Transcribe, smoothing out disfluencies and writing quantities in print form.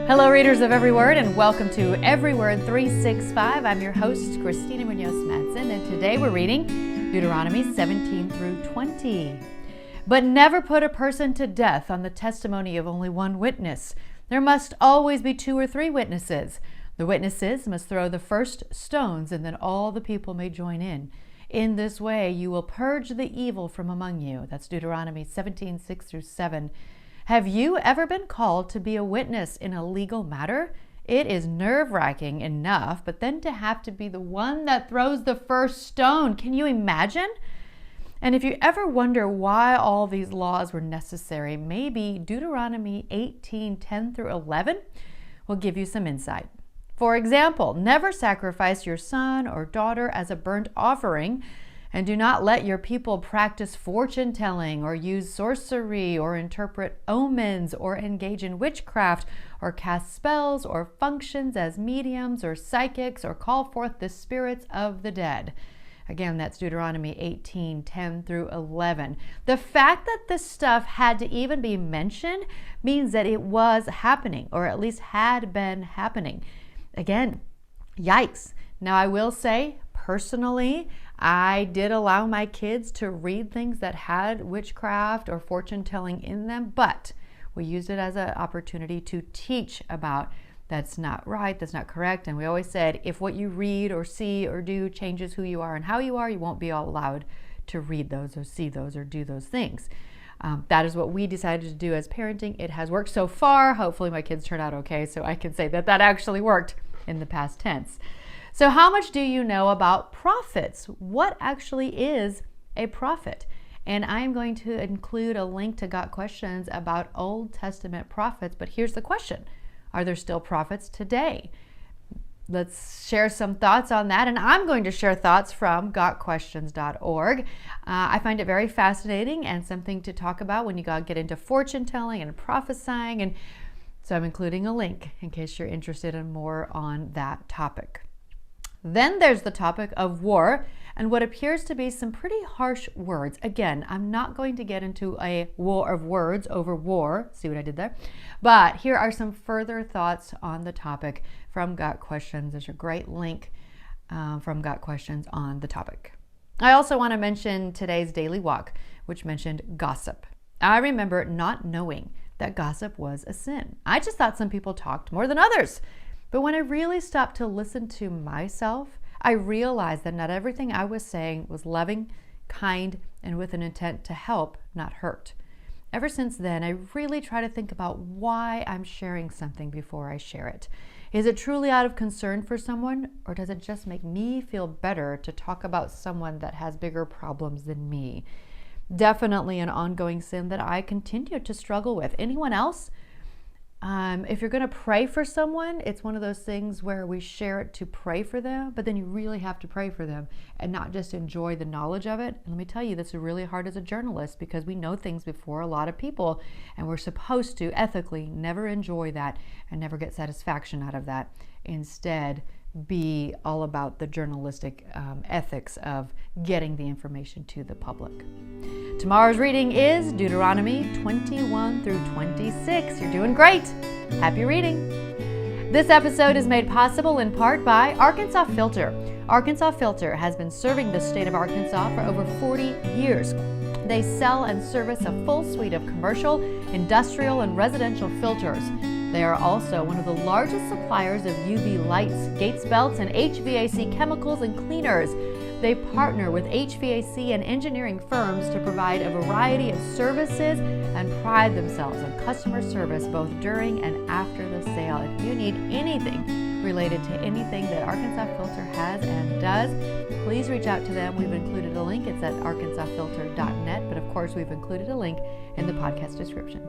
Hello, readers of Every Word, and welcome to Every Word 365. I'm your host, Christina Munoz-Madsen, and today we're reading Deuteronomy 17 through 20. But never put a person to death on the testimony of only one witness. There must always be 2 or 3 witnesses. The witnesses must throw the first stones, and then all the people may join in. In this way, you will purge the evil from among you. That's Deuteronomy 17, 6 through 7. Have you ever been called to be a witness in a legal matter? It is nerve-wracking enough, but then to have to be the one that throws the first stone. Can you imagine? And if you ever wonder why all these laws were necessary, maybe Deuteronomy 18, 10 through 11 will give you some insight. For example, never sacrifice your son or daughter as a burnt offering, and do not let your people practice fortune-telling or use sorcery or interpret omens or engage in witchcraft or cast spells or functions as mediums or psychics or call forth the spirits of the dead. Again, that's Deuteronomy 18, 10 through 11. The fact that this stuff had to even be mentioned means that it was happening, or at least had been happening. Again, yikes. Now, I will say, personally, I did allow my kids to read things that had witchcraft or fortune-telling in them, but we used it as an opportunity to teach about that's not right, that's not correct. And we always said, if what you read or see or do changes who you are and how you are, you won't be allowed to read those or see those or do those things. That is what we decided to do as parenting. It has worked so far. Hopefully my kids turn out okay, so I can say that that actually worked in the past tense. So how much do you know about prophets? What actually is a prophet? And I'm going to include a link to Got Questions about Old Testament prophets. But here's the question. Are there still prophets today? Let's share some thoughts on that. And I'm going to share thoughts from gotquestions.org. I find it very fascinating and something to talk about when you get into fortune telling and prophesying. And so I'm including a link in case you're interested in more on that topic. Then there's the topic of war and what appears to be some pretty harsh words. Again, I'm not going to get into a war of words over war. See what I did there? But here are some further thoughts on the topic from Got Questions. There's a great link from Got Questions on the topic. I also want to mention today's Daily Walk, which mentioned gossip. I remember not knowing that gossip was a sin. I just thought some people talked more than others. But when I really stopped to listen to myself, I realized that not everything I was saying was loving, kind, and with an intent to help, not hurt. Ever since then, I really try to think about why I'm sharing something before I share it. Is it truly out of concern for someone, or does it just make me feel better to talk about someone that has bigger problems than me? Definitely an ongoing sin that I continue to struggle with. Anyone else? If you're going to pray for someone, it's one of those things where we share it to pray for them, but then you really have to pray for them and not just enjoy the knowledge of it. And let me tell you, this is really hard as a journalist because we know things before a lot of people, and we're supposed to ethically never enjoy that and never get satisfaction out of that. Instead, be all about the journalistic ethics of getting the information to the public. Tomorrow's reading is Deuteronomy 21 through 26. You're doing great. Happy reading. This episode is made possible in part by Arkansas Filter. Arkansas Filter has been serving the state of Arkansas for over 40 years. They sell and service a full suite of commercial, industrial, and residential filters. They are also one of the largest suppliers of UV lights, gates belts, and HVAC chemicals and cleaners. They partner with HVAC and engineering firms to provide a variety of services and pride themselves on customer service both during and after the sale. If you need anything related to anything that Arkansas Filter has and does, please reach out to them. We've included a link. It's at arkansasfilter.net, but of course we've included a link in the podcast description.